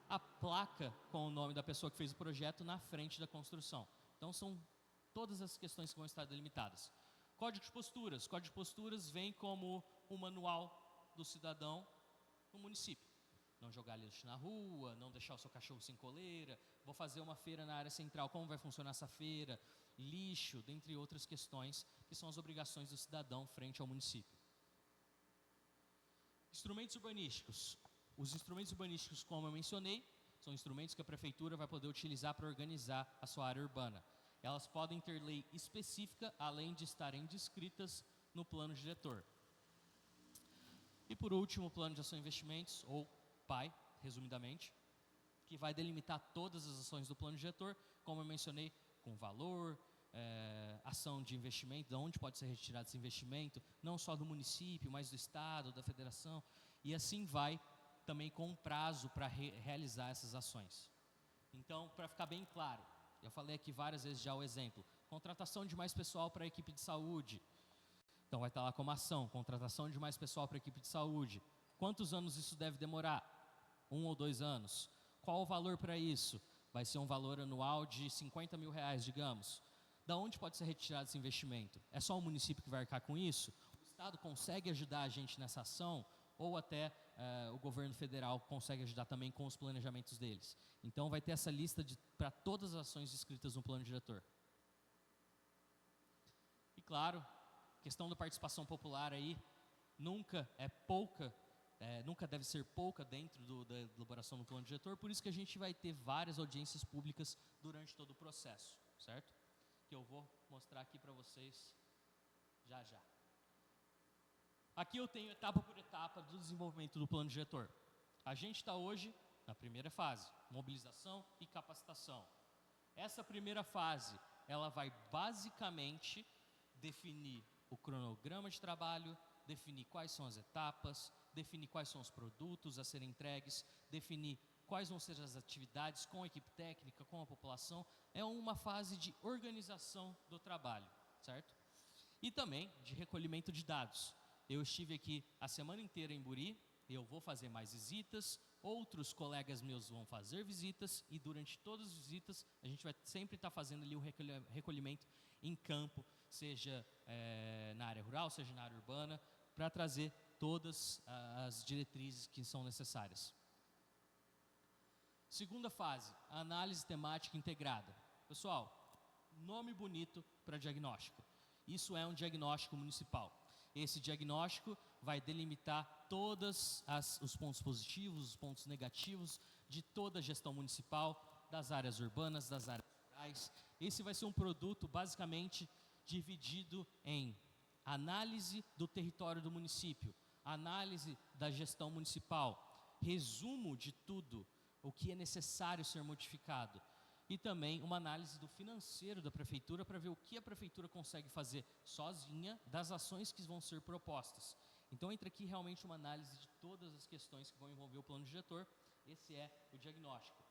a placa com o nome da pessoa que fez o projeto na frente da construção. Então são todas as questões que vão estar delimitadas. Código de Posturas. Código de Posturas vem como o manual do cidadão no município. Não jogar lixo na rua, não deixar o seu cachorro sem coleira, vou fazer uma feira na área central, como vai funcionar essa feira, lixo, dentre outras questões, que são as obrigações do cidadão frente ao município. Instrumentos urbanísticos. Os instrumentos urbanísticos, como eu mencionei, são instrumentos que a prefeitura vai poder utilizar para organizar a sua área urbana. Elas podem ter lei específica, além de estarem descritas no plano diretor. E por último, o plano de ação e investimentos, ou PAI, resumidamente, que vai delimitar todas as ações do plano diretor, como eu mencionei, com valor, ação de investimento, de onde pode ser retirado esse investimento, não só do município, mas do estado, da federação, e assim vai também com um prazo para realizar essas ações. Então, para ficar bem claro, eu falei aqui várias vezes já o exemplo, contratação de mais pessoal para a equipe de saúde. Então vai estar lá como ação, contratação de mais pessoal para a equipe de saúde. Quantos anos isso deve demorar? 1 ou 2 anos. Qual o valor para isso? Vai ser um valor anual de R$50 mil, digamos. Da onde pode ser retirado esse investimento? É só o município que vai arcar com isso? O Estado consegue ajudar a gente nessa ação? Ou até o governo federal consegue ajudar também com os planejamentos deles? Então vai ter essa lista para todas as ações descritas no plano diretor. E claro, questão da participação popular aí, nunca é pouca, nunca deve ser pouca dentro da elaboração do plano diretor, por isso que a gente vai ter várias audiências públicas durante todo o processo, certo? Que eu vou mostrar aqui para vocês já já. Aqui eu tenho etapa por etapa do desenvolvimento do plano diretor. A gente está hoje na primeira fase, mobilização e capacitação. Essa primeira fase, ela vai basicamente definir o cronograma de trabalho, definir quais são as etapas, definir quais são os produtos a serem entregues, definir quais vão ser as atividades com a equipe técnica, com a população. É uma fase de organização do trabalho, certo? E também de recolhimento de dados. Eu estive aqui a semana inteira em Buri, eu vou fazer mais visitas, outros colegas meus vão fazer visitas, e durante todas as visitas a gente vai sempre estar fazendo ali o recolhimento em campo, seja na área rural, seja na área urbana, para trazer todas as diretrizes que são necessárias. Segunda fase, a análise temática integrada. Pessoal, nome bonito para diagnóstico. Isso é um diagnóstico municipal. Esse diagnóstico vai delimitar todos os pontos positivos, os pontos negativos de toda a gestão municipal, das áreas urbanas, das áreas rurais. Esse vai ser um produto basicamente dividido em análise do território do município, análise da gestão municipal, resumo de tudo o que é necessário ser modificado. E também uma análise do financeiro da prefeitura para ver o que a prefeitura consegue fazer sozinha das ações que vão ser propostas. Então entra aqui realmente uma análise de todas as questões que vão envolver o plano diretor. Esse é o diagnóstico.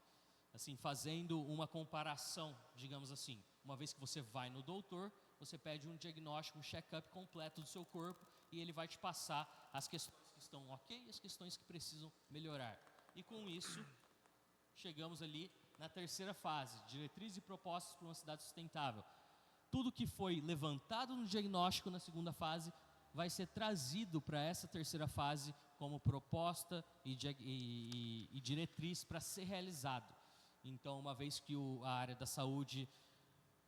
Assim, fazendo uma comparação, digamos assim, uma vez que você vai no doutor, você pede um diagnóstico, um check-up completo do seu corpo e ele vai te passar as questões que estão ok e as questões que precisam melhorar. E com isso, chegamos ali na terceira fase, diretrizes e propostas para uma cidade sustentável. Tudo que foi levantado no diagnóstico na segunda fase vai ser trazido para essa terceira fase como proposta e diretriz para ser realizado. Então, uma vez que a área da saúde,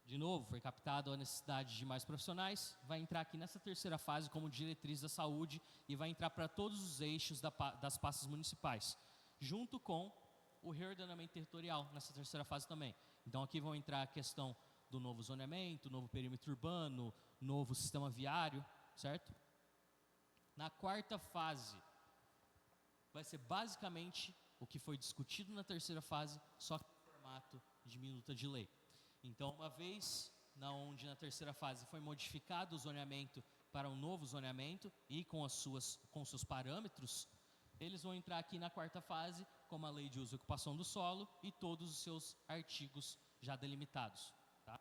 de novo, foi captada a necessidade de mais profissionais, vai entrar aqui nessa terceira fase como diretriz da saúde e vai entrar para todos os eixos das pastas municipais, junto com o reordenamento territorial nessa terceira fase também. Então, aqui vão entrar a questão do novo zoneamento, novo perímetro urbano, novo sistema viário, certo? Na quarta fase, vai ser basicamente o que foi discutido na terceira fase, só que no formato de minuta de lei. Então, uma vez onde na terceira fase foi modificado o zoneamento para um novo zoneamento e com seus parâmetros, eles vão entrar aqui na quarta fase, como a lei de uso e ocupação do solo e todos os seus artigos já delimitados. Tá?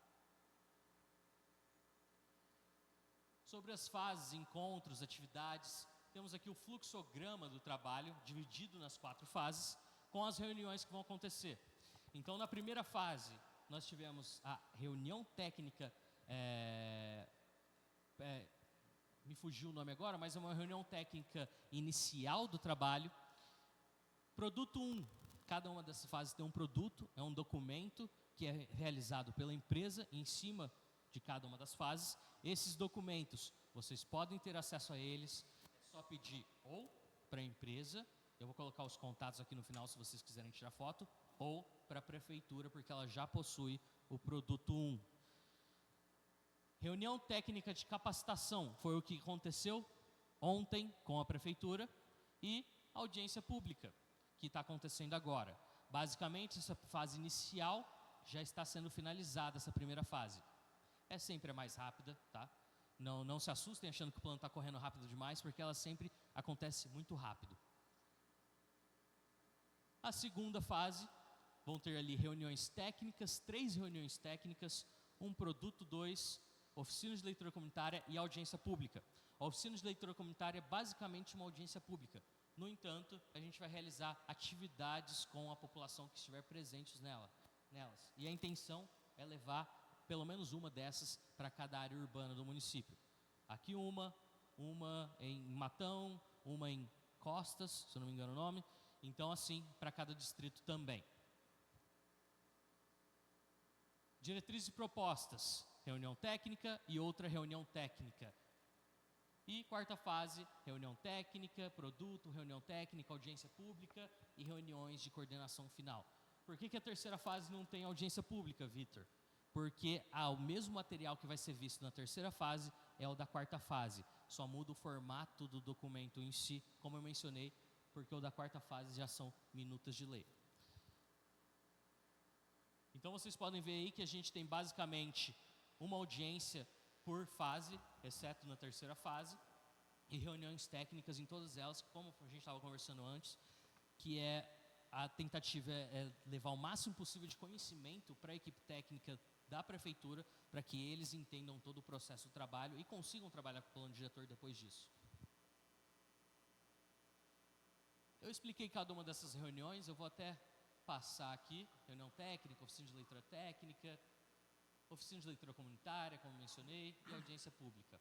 Sobre as fases, encontros, atividades, temos aqui o fluxograma do trabalho, dividido nas 4 fases, com as reuniões que vão acontecer. Então, na primeira fase, nós tivemos a reunião técnica, me fugiu o nome agora, mas é uma reunião técnica inicial do trabalho. Produto 1, cada uma dessas fases tem um produto, é um documento que é realizado pela empresa em cima de cada uma das fases. Esses documentos, vocês podem ter acesso a eles, é só pedir ou para a empresa, eu vou colocar os contatos aqui no final se vocês quiserem tirar foto, ou para a prefeitura, porque ela já possui o produto 1. Reunião técnica de capacitação, foi o que aconteceu ontem com a prefeitura, e audiência pública, que está acontecendo agora. Basicamente, essa fase inicial já está sendo finalizada, essa primeira fase. É sempre a mais rápida, tá? Não se assustem achando que o plano está correndo rápido demais, porque ela sempre acontece muito rápido. A segunda fase, vão ter ali reuniões técnicas, 3 reuniões técnicas, um produto 2, oficina de leitura comunitária e audiência pública. A oficina de leitura comunitária é basicamente uma audiência pública. No entanto, a gente vai realizar atividades com a população que estiver presente nelas. E a intenção é levar pelo menos uma dessas para cada área urbana do município. Aqui uma em Matão, uma em Costas, se eu não me engano o nome. Então, assim, para cada distrito também. Diretrizes e propostas, reunião técnica e outra reunião técnica. E quarta fase, reunião técnica, produto, reunião técnica, audiência pública e reuniões de coordenação final. Por que a terceira fase não tem audiência pública, Vitor? Porque o mesmo material que vai ser visto na terceira fase é o da quarta fase. Só muda o formato do documento em si, como eu mencionei, porque o da quarta fase já são minutas de lei. Então vocês podem ver aí que a gente tem basicamente uma audiência por fase, exceto na terceira fase, e reuniões técnicas em todas elas, como a gente estava conversando antes, que a tentativa é levar o máximo possível de conhecimento para a equipe técnica da prefeitura, para que eles entendam todo o processo do trabalho e consigam trabalhar com o plano diretor depois disso. Eu expliquei cada uma dessas reuniões, eu vou até passar aqui, reunião técnica, oficina de leitura técnica, oficina de leitura comunitária, como mencionei, e audiência pública.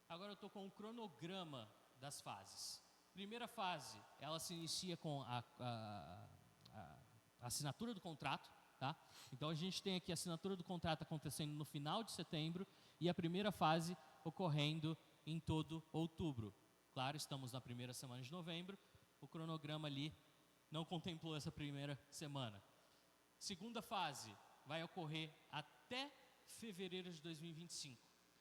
Agora eu estou com o cronograma das fases. Primeira fase, ela se inicia com a assinatura do contrato, tá? Então a gente tem aqui a assinatura do contrato acontecendo no final de setembro e a primeira fase ocorrendo em todo outubro. Claro, estamos na primeira semana de novembro, o cronograma ali não contemplou essa primeira semana. Segunda fase vai ocorrer até fevereiro de 2025.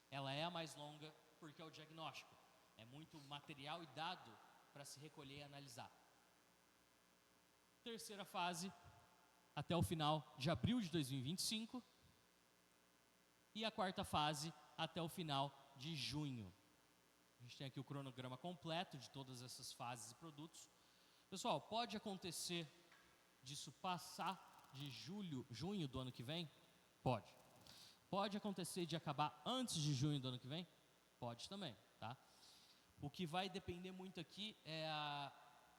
Ela é a mais longa porque é o diagnóstico. É muito material e dado para se recolher e analisar. Terceira fase, até o final de abril de 2025. E a quarta fase, até o final de junho. A gente tem aqui o cronograma completo de todas essas fases e produtos. Pessoal, pode acontecer disso passar de junho do ano que vem? Pode. Pode acontecer de acabar antes de junho do ano que vem? Pode também, tá? O que vai depender muito aqui é a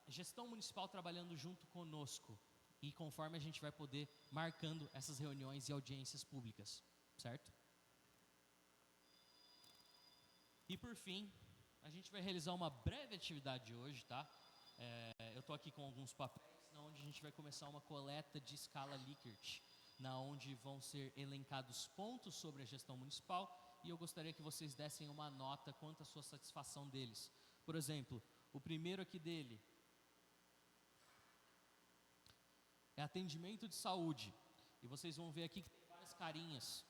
gestão municipal trabalhando junto conosco e conforme a gente vai poder marcando essas reuniões e audiências públicas, certo? E por fim, a gente vai realizar uma breve atividade hoje, tá? Eu estou aqui com alguns papéis, onde a gente vai começar uma coleta de escala Likert, na onde vão ser elencados pontos sobre a gestão municipal, e eu gostaria que vocês dessem uma nota quanto à sua satisfação deles. Por exemplo, o primeiro aqui dele é atendimento de saúde, e vocês vão ver aqui que tem várias carinhas.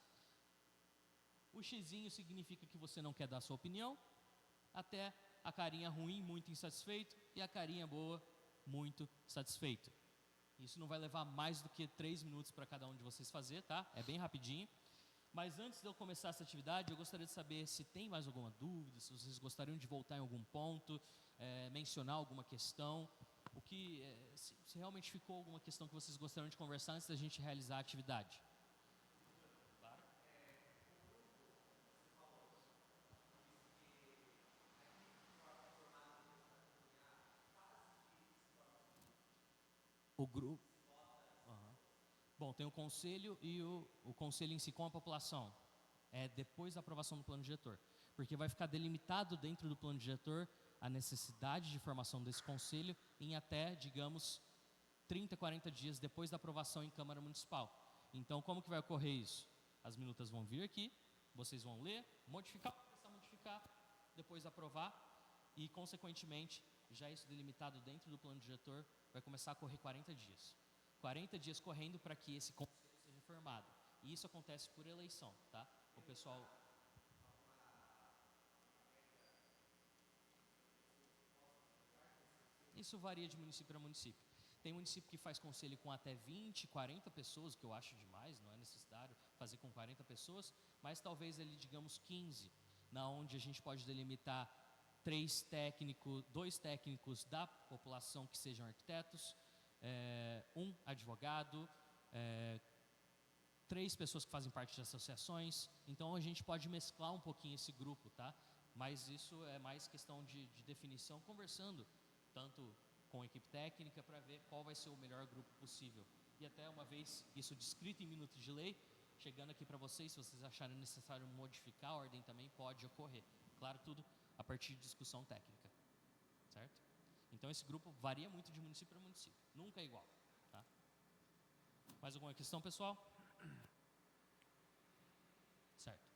O xizinho significa que você não quer dar a sua opinião, até a carinha ruim, muito insatisfeito, e a carinha boa, muito satisfeito. Isso não vai levar mais do que 3 minutos para cada um de vocês fazer, tá? É bem rapidinho. Mas antes de eu começar essa atividade, eu gostaria de saber se tem mais alguma dúvida, se vocês gostariam de voltar em algum ponto, mencionar alguma questão, se realmente ficou alguma questão que vocês gostariam de conversar antes da gente realizar a atividade. O grupo. Aham. Bom, tem o conselho e o conselho em si com a população. É depois da aprovação do plano diretor. Porque vai ficar delimitado dentro do plano diretor a necessidade de formação desse conselho em até, digamos, 30, 40 dias depois da aprovação em Câmara Municipal. Então, como que vai ocorrer isso? As minutas vão vir aqui, vocês vão ler, modificar, depois aprovar e, consequentemente, já isso delimitado dentro do plano diretor, vai começar a correr 40 dias. 40 dias correndo para que esse conselho seja formado. E isso acontece por eleição, tá? O pessoal... Isso varia de município para município. Tem município que faz conselho com até 20, 40 pessoas, que eu acho demais, não é necessário fazer com 40 pessoas, mas talvez ali, digamos, 15, na onde a gente pode delimitar 2 técnicos da população que sejam arquitetos, um advogado, 3 pessoas que fazem parte de associações. Então a gente pode mesclar um pouquinho esse grupo, tá? Mas isso é mais questão de definição, conversando tanto com a equipe técnica para ver qual vai ser o melhor grupo possível. E até uma vez isso descrito em minutos de lei, chegando aqui para vocês, se vocês acharem necessário modificar a ordem também, pode ocorrer. Claro, tudo a partir de discussão técnica, certo? Então esse grupo varia muito de município para município, nunca é igual, tá? Mais alguma questão, pessoal? Certo.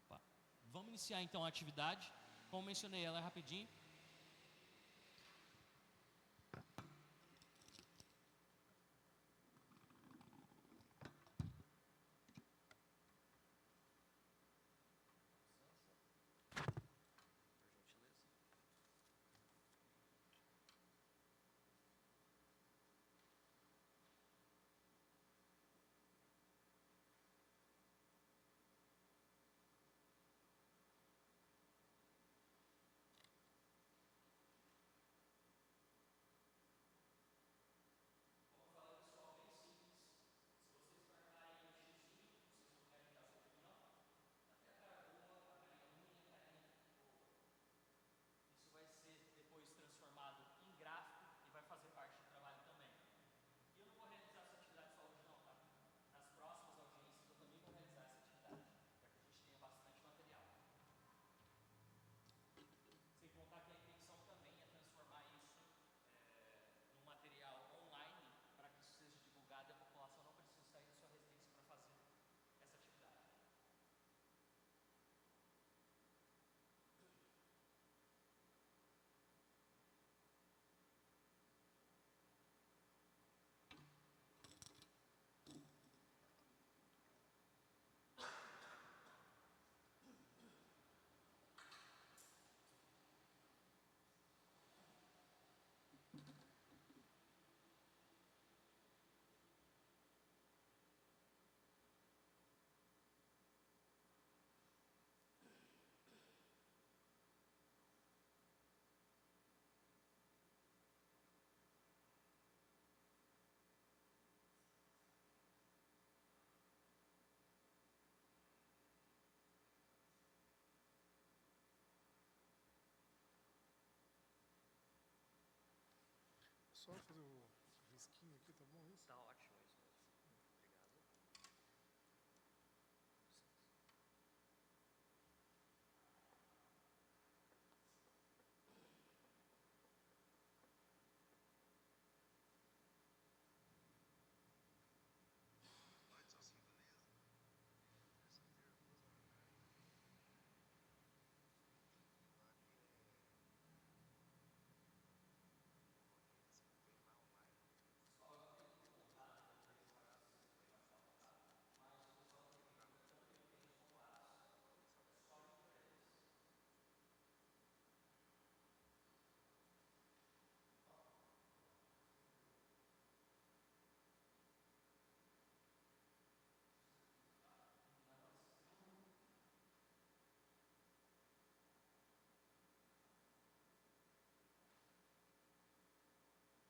Opa. Vamos iniciar então a atividade. Como mencionei, ela é rapidinho. só fazer o risquinho aqui, tá bom isso? Tá ótimo isso mesmo. Obrigado.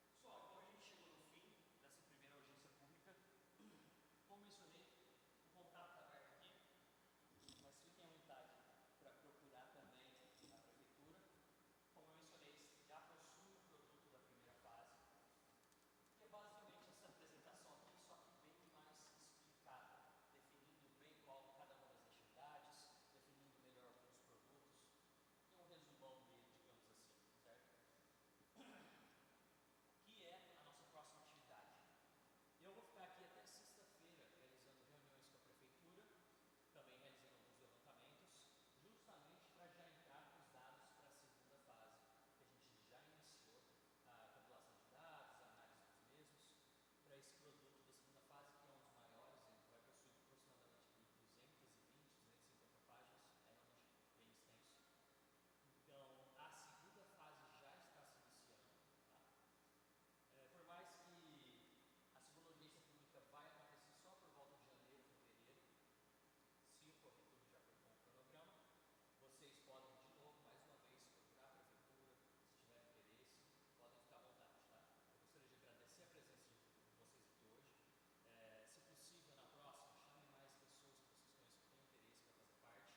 Pessoal, então a gente chegou no fim dessa primeira audiência pública. Como mencionei, o contato está aberto aqui, mas fiquem à vontade para procurar também a prefeitura. Como eu mencionei, já possui o produto da primeira fase, que é basicamente essa apresentação aqui, só que bem mais explicada, definindo bem qual cada uma das atividades, definindo melhor alguns produtos, e um resumão dele, digamos assim, certo? Que é a nossa próxima atividade. Eu vou ficar aqui até sexta-feira realizando reuniões com a prefeitura, também realizando alguns levantamentos, justamente para já entrar com os dados para a segunda fase, que a gente já iniciou a compilação de dados, a análise dos mesmos, para esse produto da segunda fase, que é um dos maiores, ele vai possuir aproximadamente 220, 250 páginas, é realmente bem extenso. Então, a segunda fase já está se iniciando, tá? Por mais que a segunda audiência pública vai acontecer só por volta de janeiro, fevereiro, se ocorrer tudo de acordo com o cronograma, vocês podem, de novo, mais uma vez, procurar a prefeitura, se tiverem interesse, podem ficar à vontade, tá? Eu gostaria de agradecer a presença de vocês aqui hoje. Se possível, na próxima, chamem mais pessoas que vocês conheçam que têm interesse para fazer parte.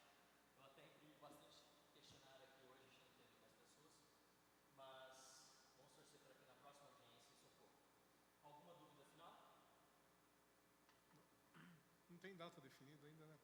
Eu até imprimo bastante questionário aqui hoje, achando que teve mais pessoas, mas vamos torcer para que na próxima audiência isso ocorra. Alguma dúvida final? Não tem data definida ainda, né?